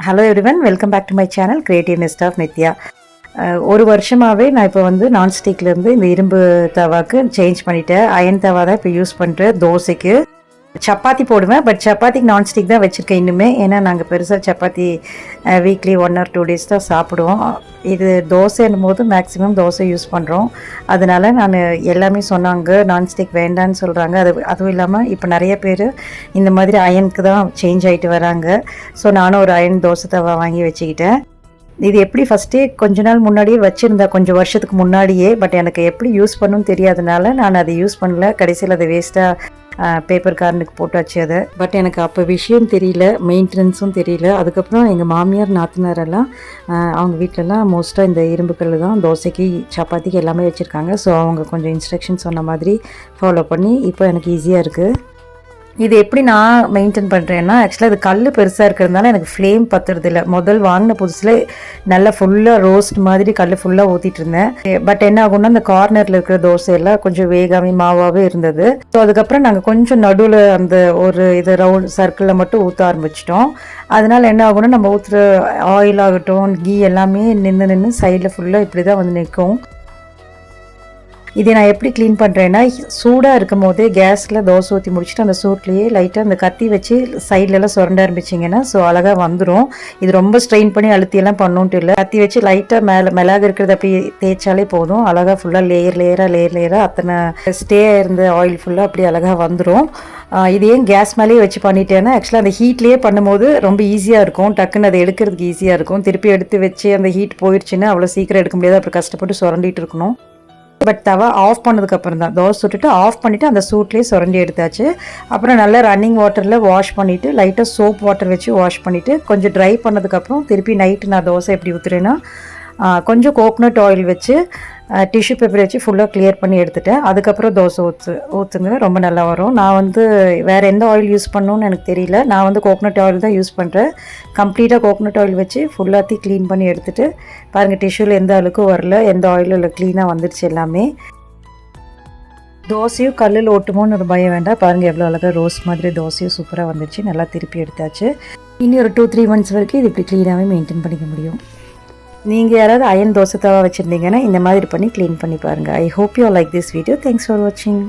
Hello everyone, welcome back to my channel creativeness of Nithya. ஒரு வருஷமாகவே நான் இப்போ வந்து நான்ஸ்டிக்லேருந்து இந்த இரும்பு தவாக்கு சேஞ்ச் பண்ணிட்டேன். அயன் தவா தான் இப்போ யூஸ் பண்ணுறேன். தோசைக்கு சப்பாத்தி போடுவேன், பட் சப்பாத்திக்கு நான்ஸ்டிக் தான் வச்சுருக்கேன் இன்னுமே. ஏன்னா நாங்கள் பெருசாக சப்பாத்தி வீக்லி 1 or 2 days தான் சாப்பிடுவோம். இது தோசைன்னும் போது மேக்ஸிமம் தோசை யூஸ் பண்ணுறோம். அதனால் நான் எல்லாமே சொன்னாங்க நான்ஸ்டிக் வேண்டான்னு சொல்கிறாங்க. அதுவும் இல்லாமல் இப்போ நிறைய பேர் இந்த மாதிரி அயனுக்கு தான் சேஞ்ச் ஆகிட்டு வராங்க. ஸோ நானும் ஒரு அயன் தோசை தவா வாங்கி வச்சுக்கிட்டேன். இது எப்படி ஃபஸ்ட்டே கொஞ்ச நாள் முன்னாடியே வச்சுருந்தேன், கொஞ்சம் வருஷத்துக்கு முன்னாடியே. பட் எனக்கு எப்படி யூஸ் பண்ணணும்னு தெரியாதனால நான் அதை யூஸ் பண்ணல. கடைசியில் அதை வேஸ்ட்டாக பேப்பர் கார்னுக்கு போட்டாச்சு அதை. பட் எனக்கு அப்போ விஷயம் தெரியல, மெயின்டெனன்ஸும் தெரியல. அதுக்கப்புறம் எங்கள் மாமியார் நாத்தனாரெல்லாம் அவங்க வீட்டிலலாம் மோஸ்ட்டாக இந்த இரும்புக்கல் தான் தோசைக்கு சப்பாத்திக்கு எல்லாமே வச்சுருக்காங்க. ஸோ அவங்க கொஞ்சம் இன்ஸ்ட்ரக்ஷன் சொன்ன மாதிரி ஃபாலோ பண்ணி இப்போ எனக்கு ஈஸியாக இருக்குது. இது எப்படி நான் மெயின்டைன் பண்ணுறேன்னா, ஆக்சுவலாக இது கல் பெருசாக இருக்கிறதுனால எனக்கு ஃப்ளேம் பத்துறது இல்லை. முதல் வாங்கின புதுசில் நல்லா ஃபுல்லாக ரோஸ்ட் மாதிரி கல் ஃபுல்லாக ஊற்றிட்டு இருந்தேன். பட் என்ன ஆகும்னா, அந்த கார்னரில் இருக்கிற தோசையெல்லாம் கொஞ்சம் வேகாமே மாவாகவே இருந்தது. ஸோ அதுக்கப்புறம் நாங்கள் கொஞ்சம் நடுவில் அந்த ஒரு இது ரவுண்ட் சர்க்கிளில் மட்டும் ஊற்ற ஆரம்பிச்சிட்டோம். அதனால் என்ன ஆகும்னா, நம்ம ஊற்றுற ஆயில் ஆகட்டும், கீ எல்லாமே நின்று சைடில் ஃபுல்லாக இப்படி தான் வந்து நிற்கும். இதை நான் எப்படி க்ளீன் பண்ணுறேன்னா, சூடாக இருக்கும் போதே கேஸில் தோசை ஊற்றி முடிச்சுட்டு அந்த சூட்லேயே லைட்டாக அந்த கத்தி வச்சு சைட்லலாம் சுரண்ட ஆரம்பிச்சிங்கன்னா ஸோ அழகாக வந்துடும். இது ரொம்ப ஸ்ட்ரெயின் பண்ணி அழுத்தியெல்லாம் பண்ணோன்ட்டு இல்லை. கத்தி வச்சு லைட்டாக மிளகு இருக்கிறத அப்படி தேய்ச்சாலே போதும். அழகாக ஃபுல்லாக லேயராக அத்தனை ஸ்டே இருந்த ஆயில் ஃபுல்லாக அப்படி அழகாக வந்துடும். இது ஏன் கேஸ் மேலேயே வச்சு பண்ணிட்டேன்னா, ஆக்சுவலாக அந்த ஹீட்லேயே பண்ணும்போது ரொம்ப ஈஸியாக இருக்கும். டக்குன்னு அதை எடுக்கிறதுக்கு ஈஸியாக இருக்கும். திருப்பி எடுத்து வச்சு அந்த ஹீட் போயிடுச்சுன்னா அவ்வளோ சீக்கிரம் எடுக்க முடியாது. அப்புறம் கஷ்டப்பட்டு சுரண்டிட்டு இருக்கணும். பட் தவா ஆஃப் பண்ணதுக்கப்புறம் தான் தோசை சுட்டுட்டு ஆஃப் பண்ணிவிட்டு அந்த சூட்லேயே சுரண்டி எடுத்தாச்சு. அப்புறம் நல்லா ரன்னிங் வாட்டரில் வாஷ் பண்ணிவிட்டு லைட்டாக சோப் வாட்டர் வச்சு வாஷ் பண்ணிவிட்டு கொஞ்சம் ட்ரை பண்ணதுக்கப்புறம் திருப்பி நைட்டு நான் தோசை எப்படி ஊற்றுறேன்னா, கொஞ்சம் கோகனட் ஆயில் வச்சு டிஷ்யூ பேப்பர் வச்சு ஃபுல்லாக கிளியர் பண்ணி எடுத்துட்டேன். அதுக்கப்புறம் தோசை ஊற்றுங்க, ரொம்ப நல்லா வரும். நான் வந்து வேறு எந்த ஆயில் யூஸ் பண்ணணுன்னு எனக்கு தெரியல. நான் வந்து கோகனட் ஆயில் தான் யூஸ் பண்ணுறேன். கம்ப்ளீட்டாக கோகனட் ஆயில் வச்சு ஃபுல்லாத்தையும் க்ளீன் பண்ணி எடுத்துகிட்டு பாருங்கள், டிஷ்யூவில் எந்த அளவுக்கும் வரல, எந்த ஆயிலும் இல்லை, க்ளீனாக வந்துடுச்சு எல்லாமே. தோசையும் கல்லில் ஓட்டுமோன்னு ஒரு பயம் வேண்டாம். பாருங்கள் எவ்வளோ அழகாக ரோஸ்ட் மாதிரி தோசையும் சூப்பராக வந்துடுச்சு. நல்லா திருப்பி எடுத்தாச்சு. இனி ஒரு 2-3 months வரைக்கும் இது இப்படி க்ளீனாகவே மெயின்டைன் பண்ணிக்க முடியும். நீங்கள் யாராவது அயன் தோசை தவா வச்சுருந்தீங்கன்னா இந்த மாதிரி பண்ணி க்ளீன் பண்ணி பாருங்கள். I hope you like this video. Thanks for வாட்சிங்.